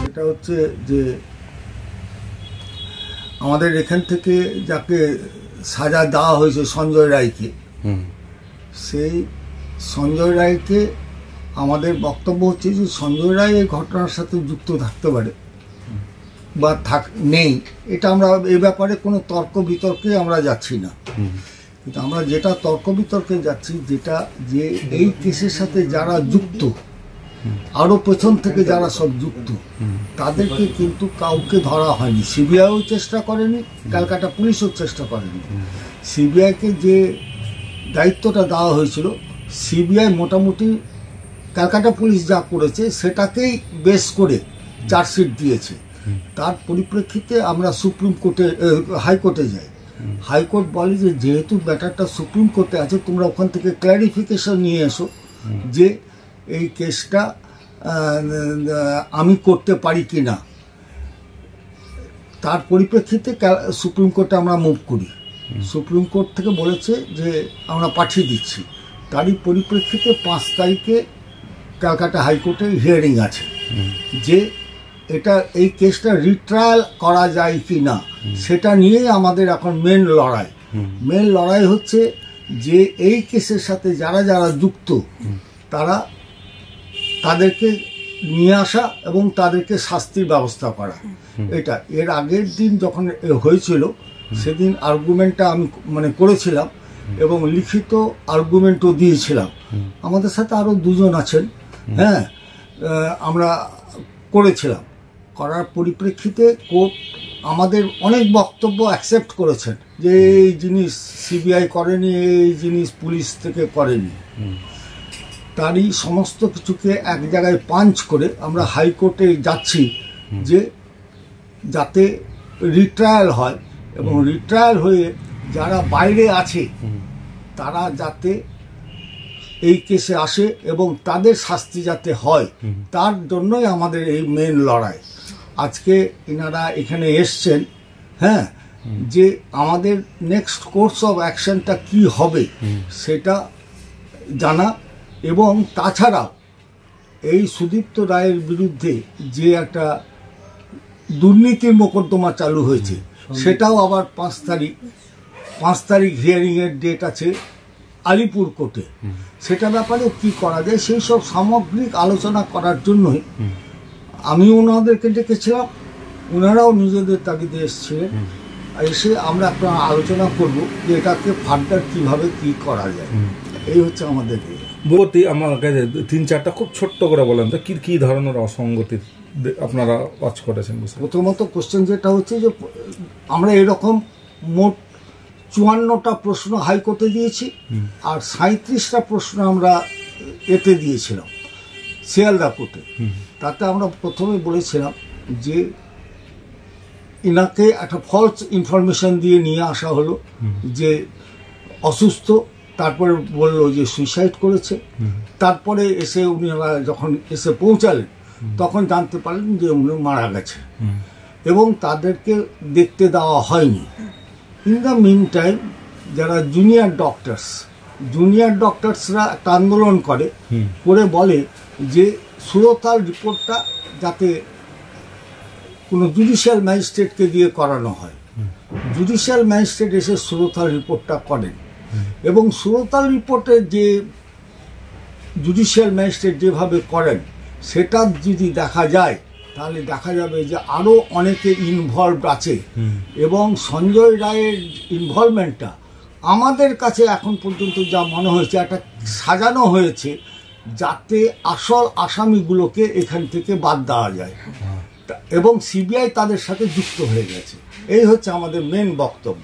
এটা হচ্ছে যে আমাদের এখান থেকে যাকে সাজা দেওয়া হয়েছে সঞ্জয় রায়কে, সেই সঞ্জয় রায়কে আমাদের বক্তব্য হচ্ছে যে সঞ্জয় রায় এই ঘটনার সাথে যুক্ত থাকতে পারে বা নেই, এটা আমরা এই ব্যাপারে কোনো তর্ক বিতর্কে আমরা যাচ্ছি না। কিন্তু আমরা যেটা তর্ক বিতর্কে যাচ্ছি, যেটা যে এই কেসের সাথে যারা যুক্ত, আরো পেছন থেকে যারা সব যুক্ত, তাদেরকে কিন্তু কাউকে ধরা হয়নি। সিবিআইও চেষ্টা করেনি, ক্যালকাটা পুলিশও চেষ্টা করেনি। সিবিআইকে যে দায়িত্বটা দেওয়া হয়েছিল, সিবিআই মোটামুটি ক্যালকাটা পুলিশ যা করেছে সেটাকেই বেস করে চার্জশিট দিয়েছে। তার পরিপ্রেক্ষিতে আমরা সুপ্রিম কোর্টে, হাইকোর্টে যাই। হাইকোর্ট বলে যে যেহেতু ব্যাটারটা সুপ্রিম কোর্টে আছে, তোমরা ওখান থেকে ক্ল্যারিফিকেশন নিয়ে এসো যে এই কেসটা আমি করতে পারি কি না। তার পরিপ্রেক্ষিতে সুপ্রিম কোর্টে আমরা মুভ করি। সুপ্রিম কোর্ট থেকে বলেছে যে আমরা পাঠিয়ে দিচ্ছি। তারই পরিপ্রেক্ষিতে 5 তারিখে ক্যালকাটা হাইকোর্টে হিয়ারিং আছে যে এটা এই কেসটা রিট্রায়াল করা যায় কি না, সেটা নিয়ে আমাদের এখন মেন লড়াই হচ্ছে যে এই কেসের সাথে যারা যারা যুক্ত তাদেরকে নিয়ে আসা এবং তাদেরকে শাস্তির ব্যবস্থা করা। এটা এর আগের দিন যখন হয়েছিল, সেদিন আর্গুমেন্টটা আমি করেছিলাম এবং লিখিত আর্গুমেন্টও দিয়েছিলাম। আমাদের সাথে আরও 2 জন আছেন, হ্যাঁ, আমরা করেছিলাম। করার পরিপ্রেক্ষিতে কোর্ট আমাদের অনেক বক্তব্য অ্যাকসেপ্ট করেছেন যে এই জিনিস সিবিআই করেনি, এই জিনিস পুলিশ থেকে করেনি। তারই সমস্ত কিছুকে এক জায়গায় পাঞ্চ করে আমরা হাইকোর্টে যাচ্ছি যে যাতে রিট্রায়াল হয় এবং রিট্রায়াল হয়ে যারা বাইরে আছে তারা যাতে এই কেসে আসে এবং তাদের শাস্তি যাতে হয়, তার জন্যই আমাদের এই মেন লড়াই। আজকে এনারা এখানে এসছেন, হ্যাঁ, যে আমাদের নেক্সট কোর্স অফ অ্যাকশনটা কি হবে সেটা জানা, এবং তাছাড়াও এই সুদীপ্ত রায়ের বিরুদ্ধে যে একটা দুর্নীতির মোকদ্দমা চালু হয়েছে, সেটাও আবার 5 তারিখ হিয়ারিংয়ের ডেট আছে আলিপুর কোর্টে। সেটা ব্যাপারে কি করা যায় সেই সব সামগ্রিক আলোচনা করার জন্যই আমি ওনাদেরকে ডেকেছিলাম। ওনারাও নিজেদের তাগিদে এসেছিলেন। এসে আমরা একটা আলোচনা করব যে এটাকে ফার্দার কিভাবে কি করা যায়। এই হচ্ছে আমাদের বলতে আমার কাছে 3-4টা খুব ছোট্ট করে বলেন তো কি ধরনের অসঙ্গতি আপনারা ওয়াচ করেছেন? প্রথমত কোশ্চেন যেটা হচ্ছে যে আমরা এরকম মোট 54টা প্রশ্ন হাইকোর্টে দিয়েছি আর 37টা প্রশ্ন আমরা এতে দিয়েছিলাম শিয়ালদা কোর্টে। তাতে আমরা প্রথমে বলেছিলাম যে ইনাকে একটা ফলস ইনফরমেশন দিয়ে নিয়ে আসা হলো যে অসুস্থ, তারপরে বললো যে সুইসাইড করেছে। তারপরে এসে উনিরা যখন এসে পৌঁছালেন তখন জানতে পারলেন যে উনি মারা গেছে এবং তাদেরকে দেখতে দেওয়া হয়নি। ইন দ্য মিন টাইম যারা জুনিয়র ডক্টরসরা একটা আন্দোলন করে বলে যে সুরতাল রিপোর্টটা যাতে কোনো জুডিশিয়াল ম্যাজিস্ট্রেটকে দিয়ে করানো হয়। জুডিশিয়াল ম্যাজিস্ট্রেট এসে সুরতাল রিপোর্টটা করেন এবং সুরতাল রিপোর্টে যে জুডিশিয়াল ম্যাজিস্ট্রেট যেভাবে করেন সেটা যদি দেখা যায় তাহলে দেখা যাবে যে আরও অনেকে ইনভলভড আছে এবং সঞ্জয় রায়ের ইনভলভমেন্টটা আমাদের কাছে এখন পর্যন্ত যা মনে হয়েছে একটা সাজানো হয়েছে যাতে আসল আসামিগুলোকে এখান থেকে বাদ দেওয়া যায় এবং সিবিআই তাদের সাথে যুক্ত হয়ে গেছে। এই হচ্ছে আমাদের মেন বক্তব্য।